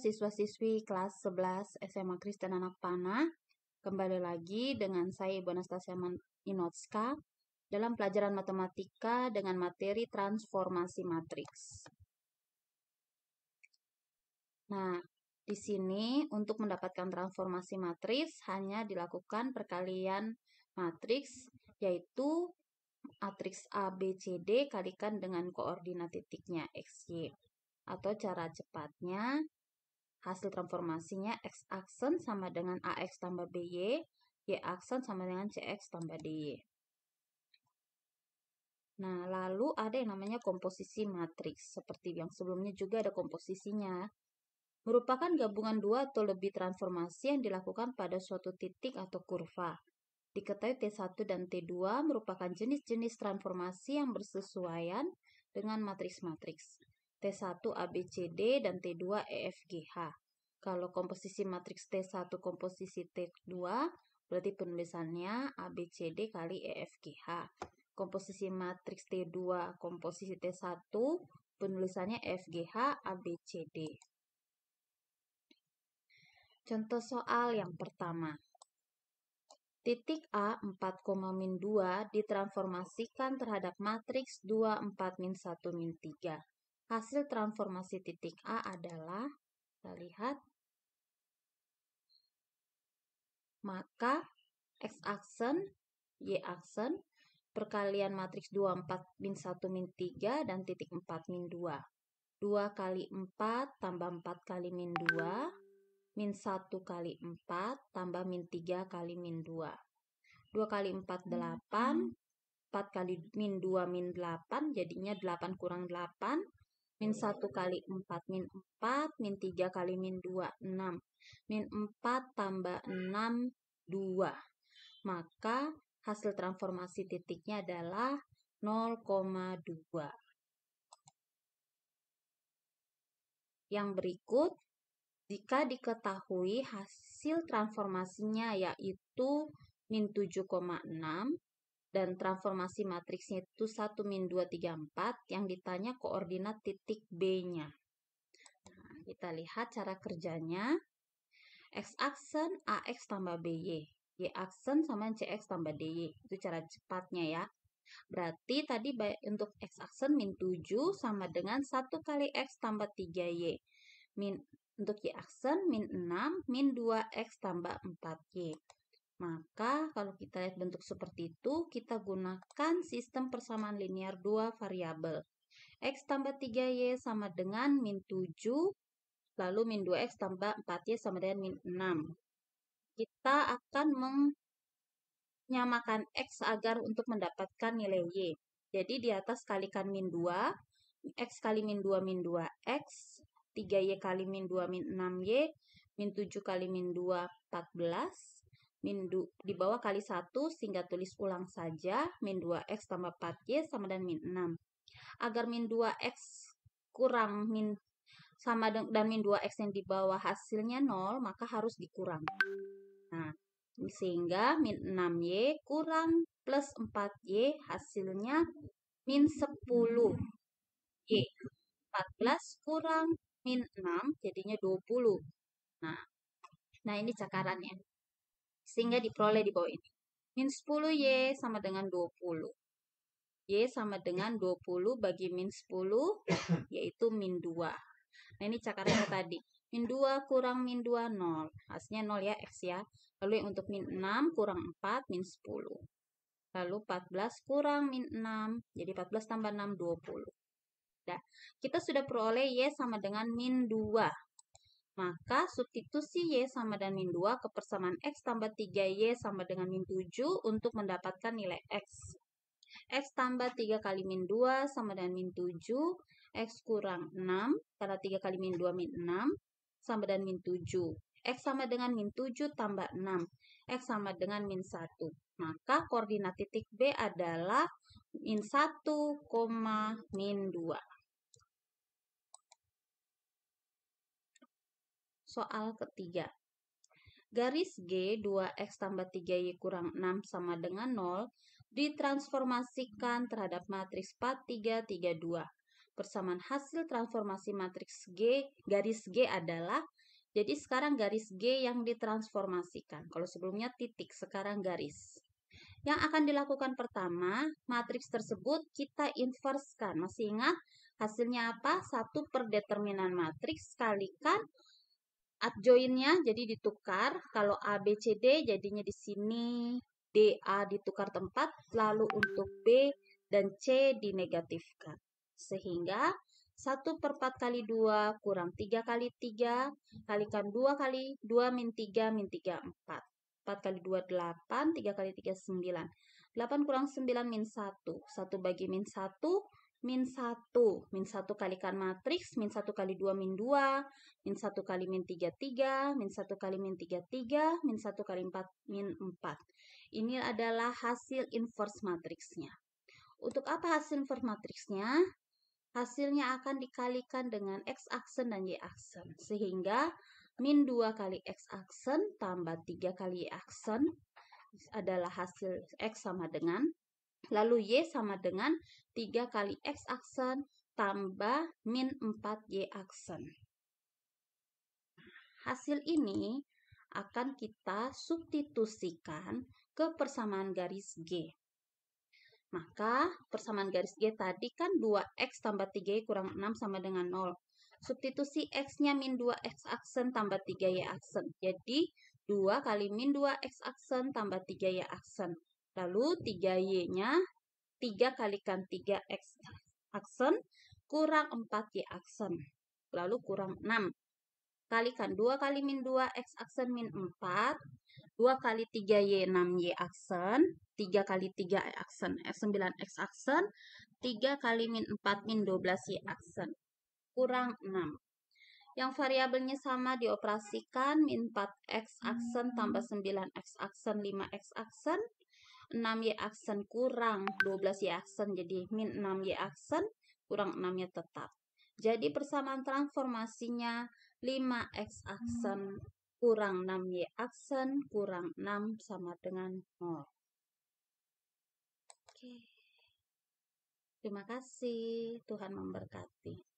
siswa-siswi kelas 11 SMA Kristen Anak Panah. Kembali lagi dengan saya Ibu Anastasia Inotska dalam pelajaran matematika dengan materi transformasi matriks. Nah, di sini untuk mendapatkan transformasi matriks hanya dilakukan perkalian matriks, yaitu matriks A, B, C, D kalikan dengan koordinat titiknya X, Y. Atau cara cepatnya, hasil transformasinya X aksen sama dengan AX tambah BY, Y aksen sama dengan CX tambah DY. Nah, lalu ada yang namanya komposisi matriks. Seperti yang sebelumnya juga ada komposisinya. Merupakan gabungan dua atau lebih transformasi yang dilakukan pada suatu titik atau kurva. Diketahui T1 dan T2 merupakan jenis-jenis transformasi yang bersesuaian dengan matriks-matriks. T1 ABCD dan T2 EFGH. Kalau komposisi matriks T1 komposisi T2, berarti penulisannya ABCD kali EFGH. Komposisi matriks T2 komposisi T1, penulisannya EFGH ABCD. Contoh soal yang pertama. Titik A 4,-2 ditransformasikan terhadap matriks 2, 4, -1, -3. Hasil transformasi titik A adalah, kita lihat, maka X aksen, Y aksen, perkalian matriks 2, 4, -1, -3, dan titik 4, -2. 2 kali 4 tambah 4 kali -2. -1 kali 4 tambah -3 kali -2. 2 kali 4, 8. 4 kali -2, -8. Jadinya 8 kurang 8. -1 kali 4, -4. -3 kali -2, 6. -4 tambah 6, 2. Maka hasil transformasi titiknya adalah 0,2. Yang berikut, jika diketahui hasil transformasinya yaitu -7,6 dan transformasi matriksnya itu 1, -2, 3, 4, yang ditanya koordinat titik B-nya. Nah, kita lihat cara kerjanya. X aksen AX tambah BY. Y aksen sama CX tambah DY. Itu cara cepatnya ya. Berarti tadi untuk X aksen -7 sama dengan 1 kali X tambah 3Y. Untuk Y aksen -6, -2X tambah 4Y. Maka kalau kita lihat bentuk seperti itu, kita gunakan sistem persamaan linear 2 variabel. X tambah 3Y sama dengan -7, lalu -2X tambah 4Y sama dengan -6. Kita akan menyamakan X agar untuk mendapatkan nilai Y. Jadi di atas kalikan -2, X kali -2, -2X, 3Y kali -2, -6Y, -7 kali -2, 14, di bawah kali 1, sehingga tulis ulang saja, -2X tambah 4Y sama dengan -6. Agar -2X kurang sama dan -2X yang di bawah hasilnya 0, maka harus dikurang. Nah, sehingga -6Y kurang plus 4Y hasilnya -10Y. 14 kurang -6 jadinya 20. Nah ini cakarannya. Sehingga diperoleh di bawah ini. -10Y sama dengan 20. Y sama dengan 20 bagi -10, yaitu -2. Nah ini cakarannya tadi. -2 kurang -2, 0. Hasilnya 0 ya, X ya. Lalu yang untuk -6 kurang 4, -10. Lalu 14 kurang -6. Jadi 14 tambah 6, 20. Nah, kita sudah peroleh Y sama dengan -2. Maka substitusi Y sama dengan -2 ke persamaan X tambah 3Y sama dengan -7 untuk mendapatkan nilai X. X tambah 3 kali -2 sama dengan -7. X kurang 6, karena 3 kali -2, -6, sama dengan -7. X sama dengan -7 tambah 6. X sama dengan -1. Maka koordinat titik B adalah -1, -2. Soal ketiga. Garis G 2X tambah 3Y kurang 6 sama dengan 0 ditransformasikan terhadap matriks 4, 3, 3, 2. persamaan hasil transformasi matriks G, garis G adalah, jadi sekarang garis G yang ditransformasikan. Kalau sebelumnya titik, sekarang garis. Yang akan dilakukan pertama, matriks tersebut kita inverskan. Masih ingat hasilnya apa? 1 per determinan matriks kalikan adjoinnya, jadi ditukar. Kalau A, B, C, D jadinya di sini D, A ditukar tempat, lalu untuk B dan C dinegatifkan. Sehingga 1 per 4 kali 2 kurang 3 kali 3, kalikan 2 kali 2 min 3 min 3, 4. 4 kali 2, 8, 3 kali 3, 9. 8 kurang 9 min 1. 1 bagi min 1, min 1. Min 1 kalikan matriks, min 1 kali 2 min 2, min 1 kali min 3, 3, min 1 kali min 3, 3, min 1 kali 4, min 4. Ini adalah hasil inverse matriksnya. Untuk apa hasil inverse matriksnya? Hasilnya akan dikalikan dengan X aksen dan Y aksen. Sehingga min 2 kali X aksen tambah 3 kali Y aksen adalah hasil X sama dengan, lalu Y sama dengan 3 kali X aksen tambah min 4 Y aksen. Hasil ini akan kita substitusikan ke persamaan garis G. Maka persamaan garis G tadi kan 2X tambah 3Y kurang 6 sama dengan 0. Substitusi X-nya min 2X aksen tambah 3Y aksen. Jadi 2 kali min 2X aksen tambah 3Y aksen. Lalu 3Y-nya 3 kalikan 3X aksen kurang 4Y aksen. Lalu kurang 6. Kalikan 2 kali min 2X aksen min 4. 2 kali 3Y 6Y aksen, 3 kali 3 aksen, 9X aksen, 3 kali min 4 min 12Y aksen, kurang 6. Yang variabelnya sama dioperasikan, min 4X aksen tambah 9X aksen, 5X aksen, 6Y aksen kurang 12Y aksen, jadi min 6Y aksen, kurang 6-nya tetap. Jadi persamaan transformasinya 5X aksen kurang 6Y aksen kurang 6 sama dengan 0. Oke. Terima kasih. Tuhan memberkati.